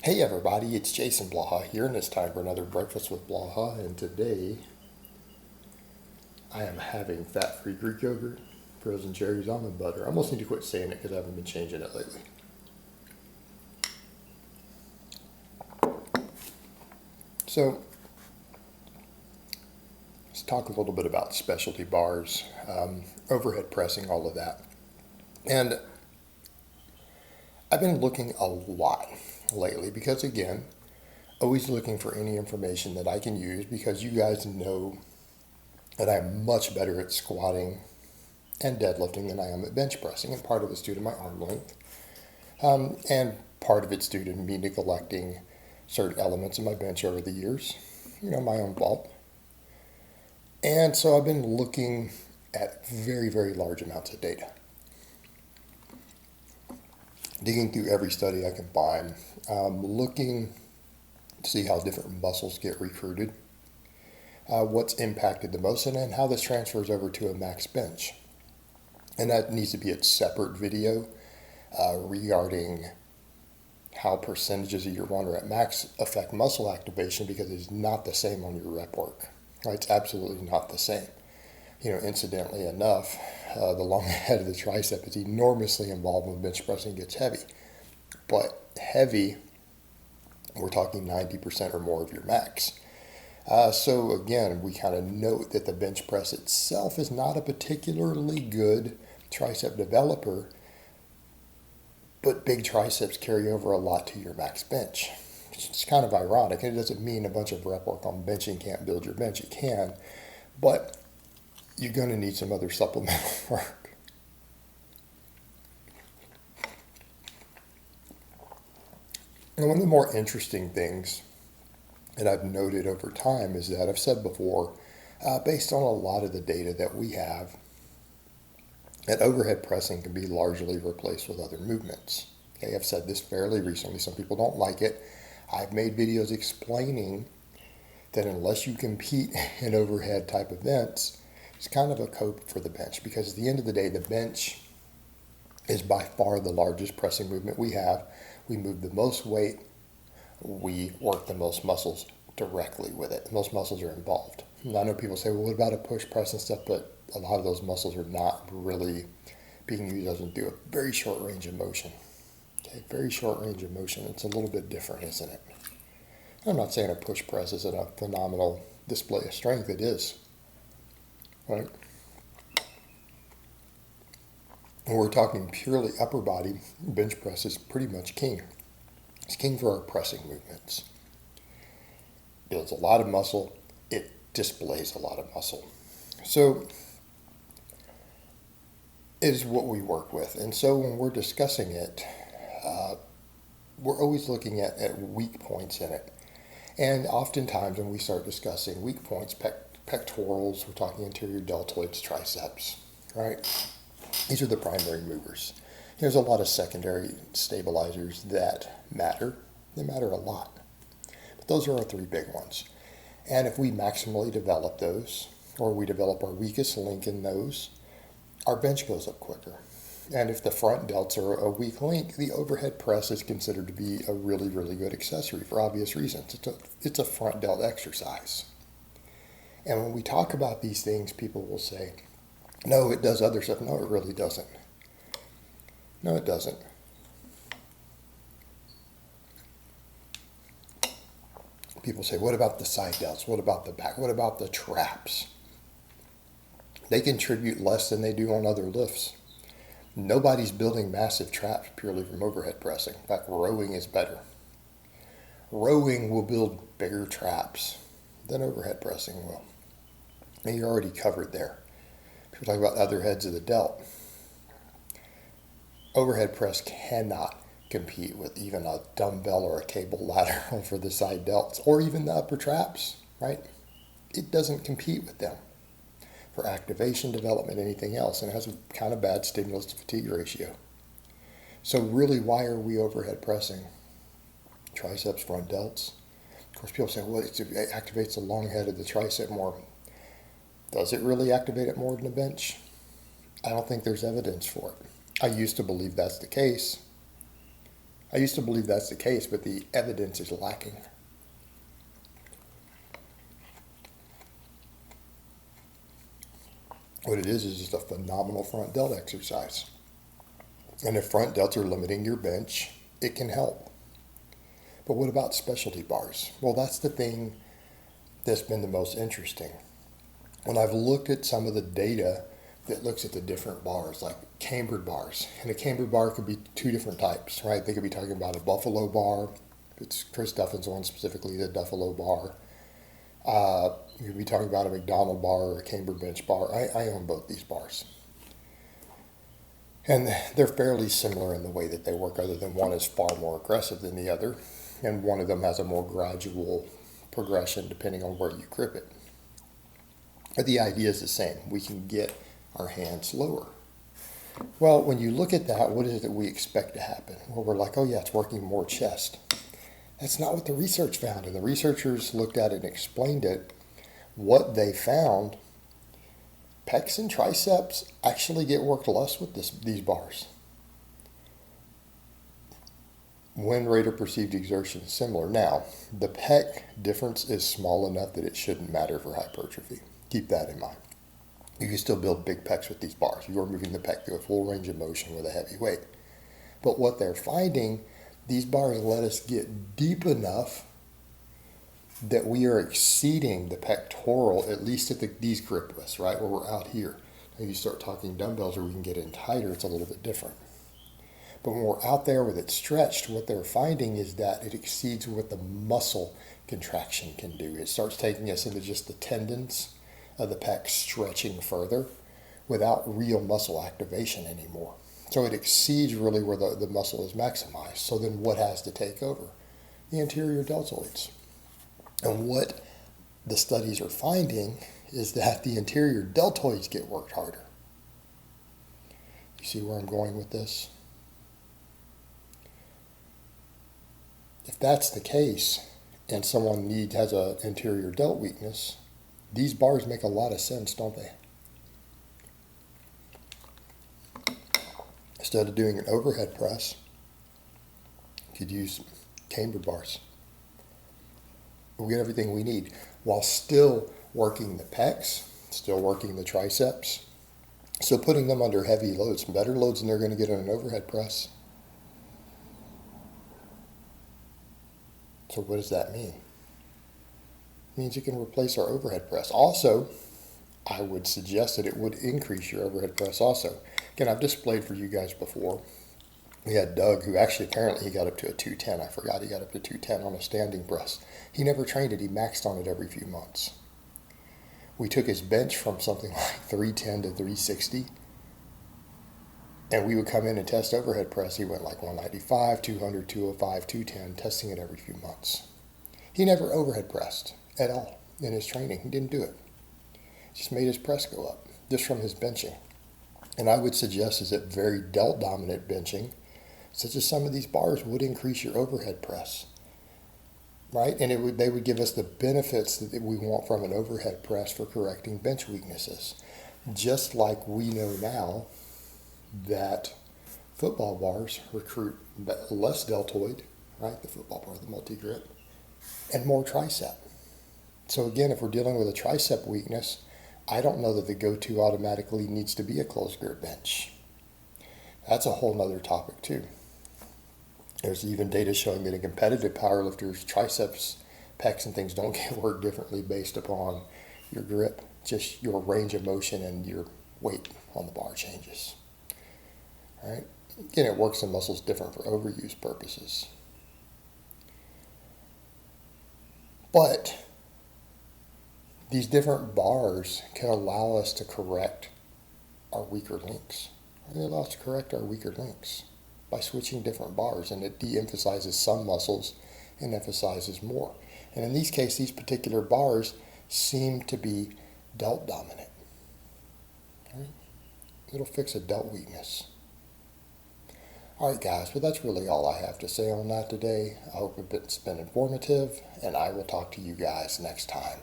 Hey everybody, it's Jason Blaha here, and it's time for another Breakfast with Blaha. And today I am having fat-free Greek yogurt, frozen cherries, almond butter. I almost need to quit saying it because I haven't been changing it lately. So let's talk a little bit about specialty bars, overhead pressing, all of that. And I've been looking a lot lately because, again, always looking for any information that I can use because you guys know that I'm much better at squatting and deadlifting than I am at bench pressing, and part of it's due to my arm length, and part of it's due to me neglecting certain elements of my bench over the years, my own fault. And so I've been looking at very, very large amounts of data, digging through every study I can find, looking to see how different muscles get recruited, what's impacted the most, and then how this transfers over to a max bench. And that needs to be a separate video regarding how percentages of your one rep max affect muscle activation, because it's not the same on your rep work. Right? It's absolutely not the same. Incidentally enough, the long head of the tricep is enormously involved when bench pressing gets heavy. But heavy, we're talking 90% or more of your max. So again, we kind of note that the bench press itself is not a particularly good tricep developer, but big triceps carry over a lot to your max bench. It's kind of ironic. It doesn't mean a bunch of rep work on benching can't build your bench. It can, but you're going to need some other supplemental work. And one of the more interesting things that I've noted over time is that I've said before, based on a lot of the data that we have, that overhead pressing can be largely replaced with other movements. Okay, I've said this fairly recently. Some people don't like it. I've made videos explaining that unless you compete in overhead type events, it's kind of a cope for the bench, because at the end of the day, the bench is by far the largest pressing movement we have. We move the most weight. We work the most muscles directly with it. Most muscles are involved. And I know people say, well, what about a push press and stuff? But a lot of those muscles are not really being used as do a very short range of motion. Okay, very short range of motion. It's a little bit different, isn't it? I'm not saying a push press isn't a phenomenal display of strength. It is. Right? When we're talking purely upper body, bench press is pretty much king. It's king for our pressing movements. Builds a lot of muscle. It displays a lot of muscle. So it is what we work with. And so when we're discussing it, we're always looking at weak points in it. And oftentimes when we start discussing weak points, pectorals, we're talking anterior deltoids, triceps, right? These are the primary movers. There's a lot of secondary stabilizers that matter. They matter a lot. But those are our three big ones. And if we maximally develop those, or we develop our weakest link in those, our bench goes up quicker. And if the front delts are a weak link, the overhead press is considered to be a really, really good accessory for obvious reasons. It's a front delt exercise. And when we talk about these things, people will say, no, it does other stuff. No, it really doesn't. No, it doesn't. People say, what about the side delts? What about the back? What about the traps? They contribute less than they do on other lifts. Nobody's building massive traps purely from overhead pressing. In fact, rowing is better. Rowing will build bigger traps than overhead pressing will. And you're already covered there. People talk about other heads of the delt. Overhead press cannot compete with even a dumbbell or a cable lateral for the side delts, or even the upper traps, right? It doesn't compete with them for activation, development, anything else, and it has a kind of bad stimulus to fatigue ratio. So really, why are we overhead pressing? Triceps, front delts. Of course, people say, well, it activates the long head of the tricep more. Does it really activate it more than a bench? I don't think there's evidence for it. I used to believe that's the case. I used to believe that's the case, but the evidence is lacking. What it is just a phenomenal front delt exercise. And if front delts are limiting your bench, it can help. But what about specialty bars? Well, that's the thing that's been the most interesting. When I've looked at some of the data that looks at the different bars, like cambered bars, and a cambered bar could be two different types, right? They could be talking about a buffalo bar. It's Chris Duffin's one specifically, the buffalo bar. You could be talking about a McDonald bar or a cambered bench bar. I own both these bars. And they're fairly similar in the way that they work, other than one is far more aggressive than the other, and one of them has a more gradual progression depending on where you grip it. But the idea is the same. We can get our hands lower. Well, when you look at that, what is it that we expect to happen? Well, we're like, oh yeah, it's working more chest. That's not what the research found, and the researchers looked at it and explained it. What they found, pecs and triceps actually get worked less with these bars. Win rate of perceived exertion is similar. Now, the pec difference is small enough that it shouldn't matter for hypertrophy. Keep that in mind. You can still build big pecs with these bars. You are moving the pec through a full range of motion with a heavy weight. But what they're finding, these bars let us get deep enough that we are exceeding the pectoral, at least at these grip lists, right, where we're out here. Now you start talking dumbbells where we can get in tighter, it's a little bit different. But when we're out there with it stretched, what they're finding is that it exceeds what the muscle contraction can do. It starts taking us into just the tendons of the pec stretching further without real muscle activation anymore. So it exceeds really where the muscle is maximized. So then what has to take over? The anterior deltoids. And what the studies are finding is that the anterior deltoids get worked harder. You see where I'm going with this? If that's the case, and someone has an anterior delt weakness, these bars make a lot of sense, don't they? Instead of doing an overhead press, you could use camber bars. We'll get everything we need while still working the pecs, still working the triceps, still putting them under heavy loads, better loads than they're going to get on an overhead press. So what does that mean? It means you can replace our overhead press. Also, I would suggest that it would increase your overhead press also. Again, I've displayed for you guys before. We had Doug, who actually apparently he got up to a 210. I forgot he got up to 210 on a standing press. He never trained it. He maxed on it every few months. We took his bench from something like 310 to 360. And we would come in and test overhead press. He went like 195, 200, 205, 210, testing it every few months. He never overhead pressed at all in his training. He didn't do it. Just made his press go up just from his benching. And I would suggest is that very delt dominant benching, such as some of these bars, would increase your overhead press, right? And they would give us the benefits that we want from an overhead press for correcting bench weaknesses. Just like we know now that football bars recruit less deltoid, right? The football bar, the multi-grip, and more tricep. So again, if we're dealing with a tricep weakness, I don't know that the go-to automatically needs to be a closed grip bench. That's a whole nother topic too. There's even data showing that in competitive powerlifters, triceps, pecs, and things don't get worked differently based upon your grip. Just your range of motion and your weight on the bar changes. All right? Again, it works in muscles different for overuse purposes. But these different bars can allow us to correct our weaker links. They allow us to correct our weaker links by switching different bars, and it de-emphasizes some muscles and emphasizes more. And in these cases, these particular bars seem to be delt dominant. All right? It'll fix a delt weakness. All right, guys, but that's really all I have to say on that today. I hope it's been informative, and I will talk to you guys next time.